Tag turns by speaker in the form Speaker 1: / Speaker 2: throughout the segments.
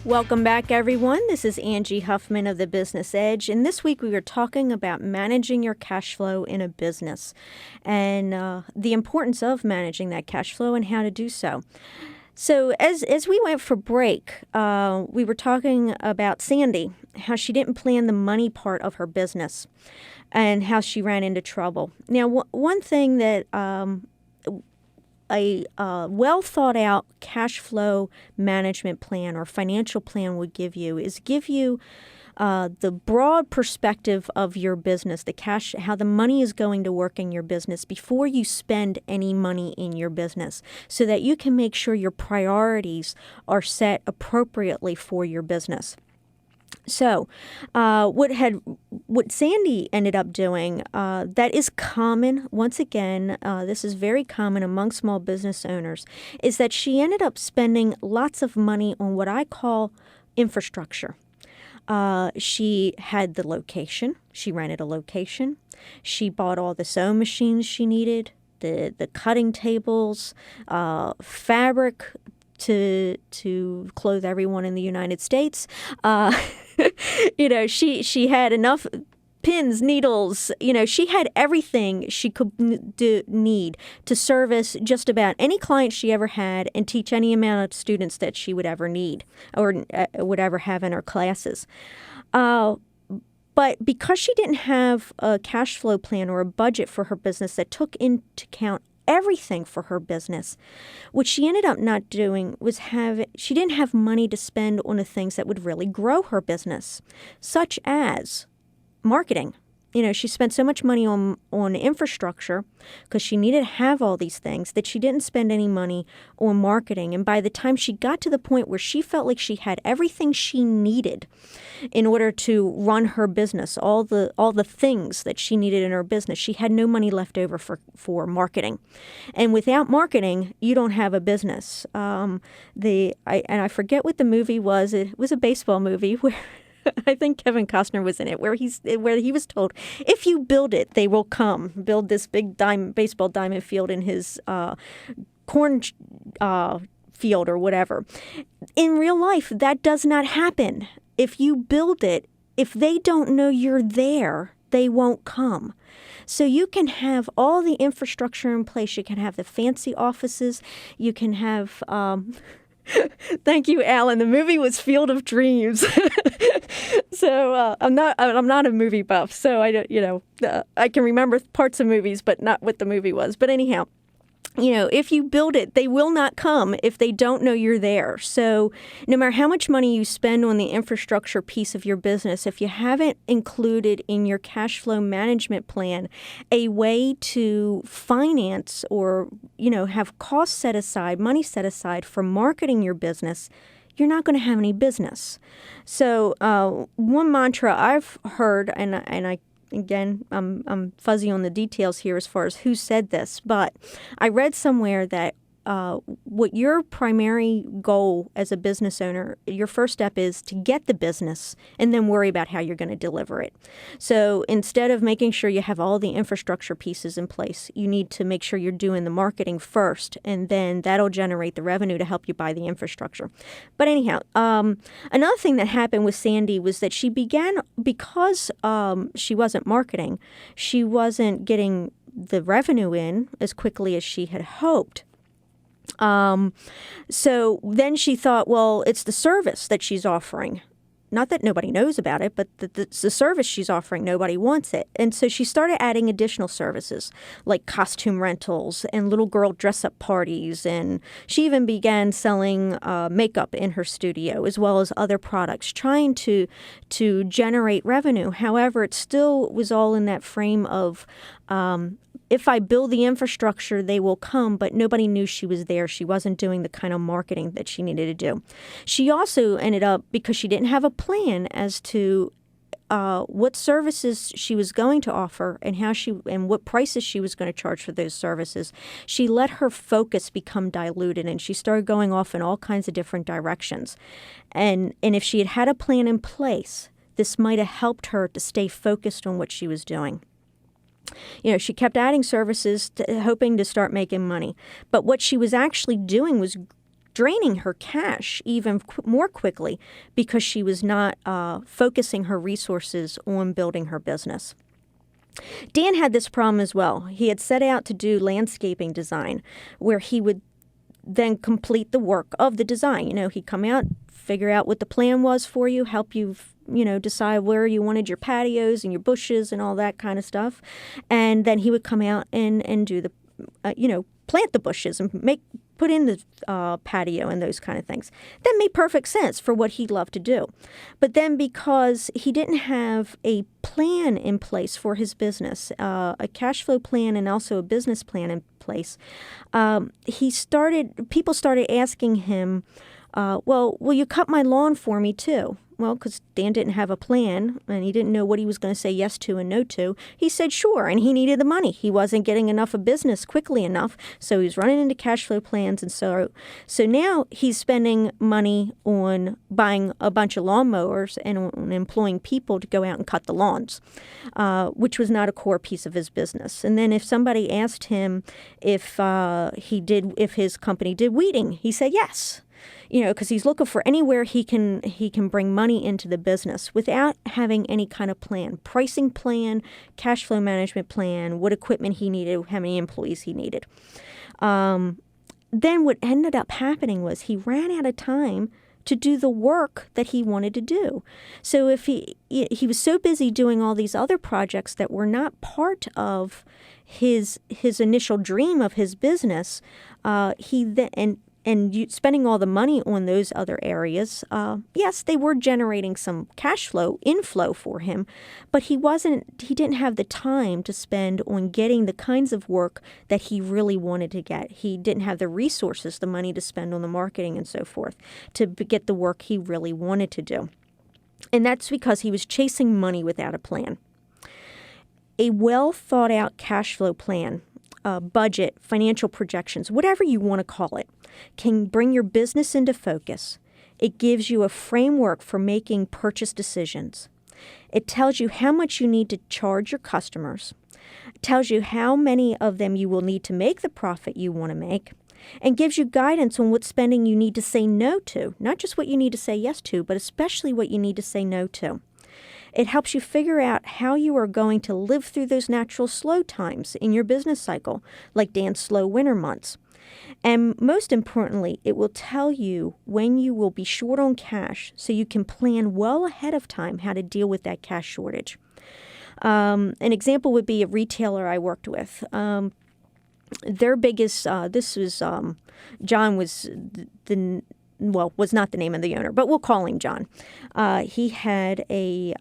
Speaker 1: Welcome back, everyone. This is Angie Huffman of the Business Edge, and this week we were talking about managing your cash flow in a business and the importance of managing that cash flow and how to do so. So as we went for break, we were talking about Sandy, how she didn't plan the money part of her business and how she ran into trouble. Now, one thing that a well thought out cash flow management plan or financial plan would give you the broad perspective of your business, the cash, how the money is going to work in your business before you spend any money in your business, so that you can make sure your priorities are set appropriately for your business. So what Sandy ended up doing, that is common, once again, this is very common among small business owners, is that she ended up spending lots of money on what I call infrastructure. She had the location. She rented a location. She bought all the sewing machines she needed, the cutting tables, fabric to clothe everyone in the United States. She had enough pins, needles, she had everything she could need to service just about any client she ever had and teach any amount of students that she would ever need or would ever have in her classes. But because she didn't have a cash flow plan or a budget for her business that took into account everything for her business, what she ended up not doing was she didn't have money to spend on the things that would really grow her business, such as marketing. She spent so much money on infrastructure because she needed to have all these things that she didn't spend any money on marketing. And by the time she got to the point where she felt like she had everything she needed in order to run her business, all the things that she needed in her business, she had no money left over for marketing. And without marketing, you don't have a business. I forget what the movie was. It was a baseball movie where I think Kevin Costner was in it, where he was told, if you build it, they will come. Build this big baseball diamond field in his corn field or whatever. In real life, that does not happen. If you build it, if they don't know you're there, they won't come. So you can have all the infrastructure in place. You can have the fancy offices. You can have... Thank you, Alan. The movie was Field of Dreams. So I'm not a movie buff, so I don't, I can remember parts of movies, but not what the movie was. But anyhow, if you build it, they will not come if they don't know you're there. So no matter how much money you spend on the infrastructure piece of your business, if you haven't included in your cash flow management plan a way to finance or, have costs set aside, money set aside for marketing your business, you're not going to have any business. So one mantra I've heard, and I again, I'm fuzzy on the details here as far as who said this, but I read somewhere that what your primary goal as a business owner, your first step is to get the business and then worry about how you're going to deliver it. So instead of making sure you have all the infrastructure pieces in place, you need to make sure you're doing the marketing first, and then that'll generate the revenue to help you buy the infrastructure. But anyhow, another thing that happened with Sandy was that she began, because she wasn't marketing, she wasn't getting the revenue in as quickly as she had hoped. So then she thought, well, it's the service that she's offering. Not that nobody knows about it, but the service she's offering, nobody wants it. And so she started adding additional services like costume rentals and little girl dress-up parties. And she even began selling makeup in her studio as well as other products, trying to generate revenue. However, it still was all in that frame of if I build the infrastructure, they will come, but nobody knew she was there. She wasn't doing the kind of marketing that she needed to do. She also ended up, because she didn't have a plan as to what services she was going to offer and what prices she was going to charge for those services, she let her focus become diluted, and she started going off in all kinds of different directions. And if she had had a plan in place, this might have helped her to stay focused on what she was doing. She kept adding services, hoping to start making money. But what she was actually doing was draining her cash even more quickly because she was not focusing her resources on building her business. Dan had this problem as well. He had set out to do landscaping design, where he would then complete the work of the design. He'd come out, figure out what the plan was for you, help you, decide where you wanted your patios and your bushes and all that kind of stuff. And then he would come out and do the, plant the bushes and put in the patio and those kind of things. That made perfect sense for what he loved to do. But then because he didn't have a plan in place for his business, a cash flow plan and also a business plan in place, people started asking him, well, will you cut my lawn for me too? Well, because Dan didn't have a plan and he didn't know what he was going to say yes to and no to. He said sure, and he needed the money. He wasn't getting enough of business quickly enough, so he was running into cash flow plans. And so now he's spending money on buying a bunch of lawnmowers and on employing people to go out and cut the lawns, which was not a core piece of his business. And then if somebody asked him if his company did weeding, he said yes. Because he's looking for anywhere he can bring money into the business without having any kind of plan, pricing plan, cash flow management plan, what equipment he needed, how many employees he needed. Then what ended up happening was he ran out of time to do the work that he wanted to do. So if he was so busy doing all these other projects that were not part of his initial dream of his business, spending all the money on those other areas, yes, they were generating some cash flow inflow for him, but he didn't have the time to spend on getting the kinds of work that he really wanted to get. He didn't have the resources, the money to spend on the marketing and so forth to get the work he really wanted to do. And that's because he was chasing money without a plan. A well thought out cash flow plan, budget, financial projections, whatever you want to call it, can bring your business into focus. It gives you a framework for making purchase decisions. It tells you how much you need to charge your customers. It tells you how many of them you will need to make the profit you want to make, and gives you guidance on what spending you need to say no to, not just what you need to say yes to, but especially what you need to say no to. It helps you figure out how you are going to live through those natural slow times in your business cycle, like Dan's slow winter months. And most importantly, it will tell you when you will be short on cash so you can plan well ahead of time how to deal with that cash shortage. An example would be a retailer I worked with. Their biggest, John was was not the name of the owner, but we'll call him John. He had a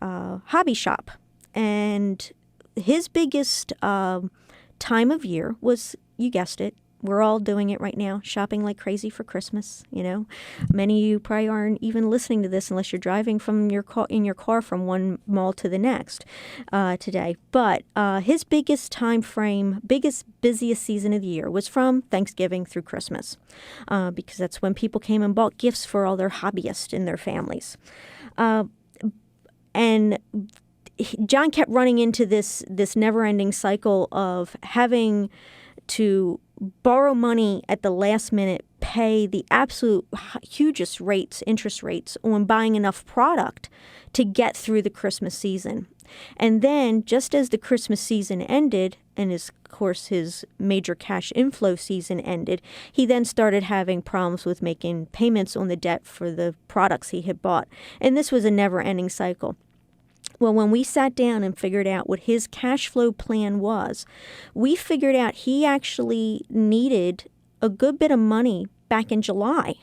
Speaker 1: hobby shop, and his biggest time of year was, you guessed it, we're all doing it right now, shopping like crazy for Christmas. Many of you probably aren't even listening to this unless you're driving from in your car from one mall to the next today. But his biggest time frame, busiest season of the year was from Thanksgiving through Christmas, because that's when people came and bought gifts for all their hobbyists and their families. And John kept running into this never-ending cycle of having to borrow money at the last minute, pay the absolute hugest interest rates on buying enough product to get through the Christmas season. And then just as the Christmas season ended, and of course his major cash inflow season ended, he then started having problems with making payments on the debt for the products he had bought. And this was a never-ending cycle. Well, when we sat down and figured out what his cash flow plan was, we figured out he actually needed a good bit of money back in July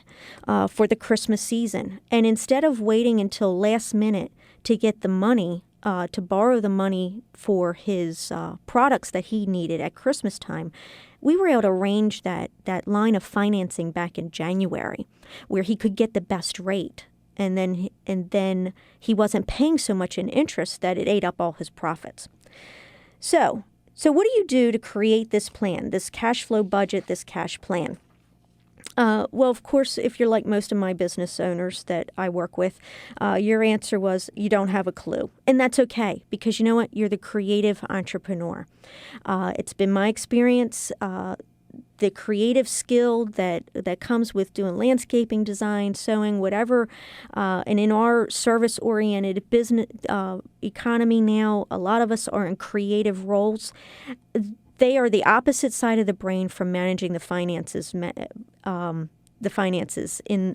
Speaker 1: for the Christmas season. And instead of waiting until last minute to get the money, to borrow the money for his products that he needed at Christmas time, we were able to arrange that line of financing back in January where he could get the best rate. And then he wasn't paying so much in interest that it ate up all his profits. So what do you do to create this plan, this cash flow budget, this cash plan? Well, of course, if you're like most of my business owners that I work with, your answer was you don't have a clue. And that's okay, because you know what? You're the creative entrepreneur. It's been my experience the creative skill that comes with doing landscaping design, sewing, whatever. And in our service-oriented business economy now, a lot of us are in creative roles. They are the opposite side of the brain from managing the finances in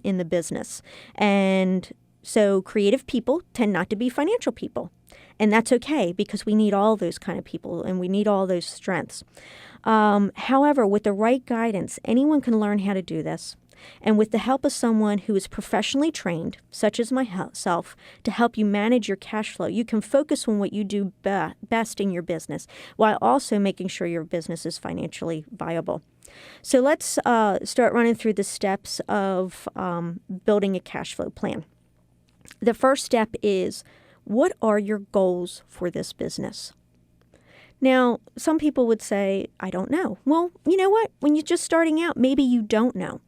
Speaker 1: the business. And so creative people tend not to be financial people. And that's okay, because we need all those kind of people and we need all those strengths. However, with the right guidance, anyone can learn how to do this. And with the help of someone who is professionally trained, such as myself, to help you manage your cash flow, you can focus on what you do best in your business while also making sure your business is financially viable. So let's start running through the steps of building a cash flow plan. The first step is, what are your goals for this business? Now, some people would say, I don't know. Well, you know what? When you're just starting out, maybe you don't know.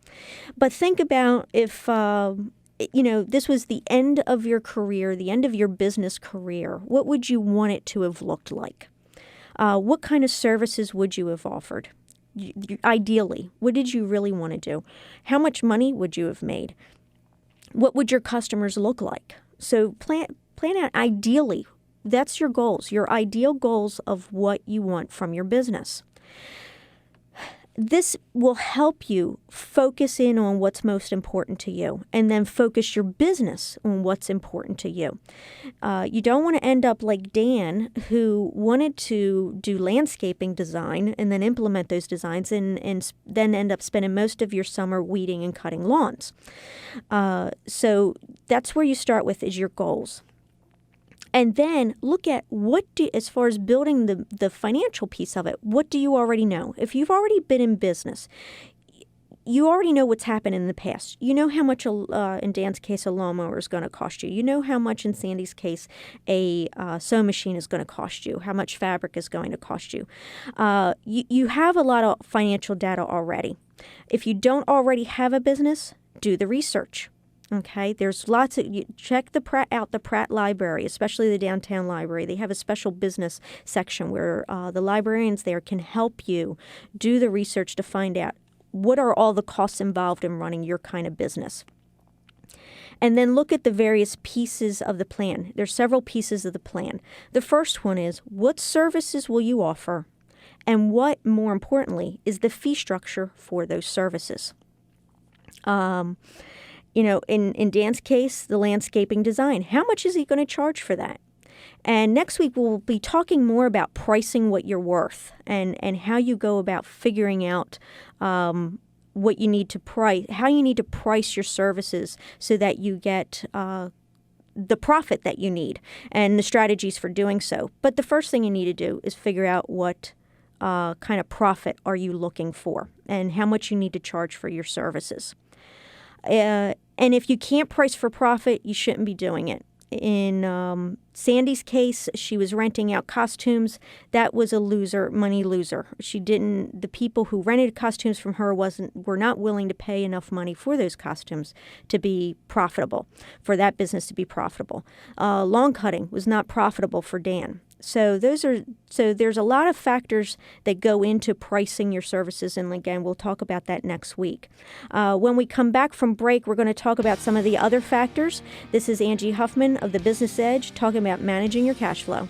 Speaker 1: But think about if, this was the end of your career, the end of your business career. What would you want it to have looked like? What kind of services would you have offered? Ideally, what did you really want to do? How much money would you have made? What would your customers look like? So plan out ideally. That's your goals, your ideal goals of what you want from your business. This will help you focus in on what's most important to you and then focus your business on what's important to you. You don't want to end up like Dan, who wanted to do landscaping design and then implement those designs and then end up spending most of your summer weeding and cutting lawns. So that's where you start with, is your goals. And then look at as far as building the financial piece of it, what do you already know? If you've already been in business, you already know what's happened in the past. You know how much, in Dan's case, a lawnmower is going to cost you. You know how much, in Sandy's case, a sewing machine is going to cost you, how much fabric is going to cost you. You have a lot of financial data already. If you don't already have a business, do the research. Okay, there's lots of, check out the Pratt Library, especially the downtown library. They have a special business section where the librarians there can help you do the research to find out what are all the costs involved in running your kind of business. And then look at the various pieces of the plan. There's several pieces of the plan. The first one is, what services will you offer? And what, more importantly, is the fee structure for those services? In Dan's case, the landscaping design. How much is he going to charge for that? And next week, we'll be talking more about pricing what you're worth and how you go about figuring out what you need to price, how you need to price your services so that you get the profit that you need and the strategies for doing so. But the first thing you need to do is figure out what kind of profit are you looking for and how much you need to charge for your services. And if you can't price for profit, you shouldn't be doing it. In Sandy's case, she was renting out costumes. That was a money loser. The people who rented costumes from her were not willing to pay enough money for those costumes to be profitable, for that business to be profitable. Lawn cutting was not profitable for Dan. So there's a lot of factors that go into pricing your services, and again, we'll talk about that next week. When we come back from break, we're going to talk about some of the other factors. This is Angie Huffman of the Business Edge talking about managing your cash flow.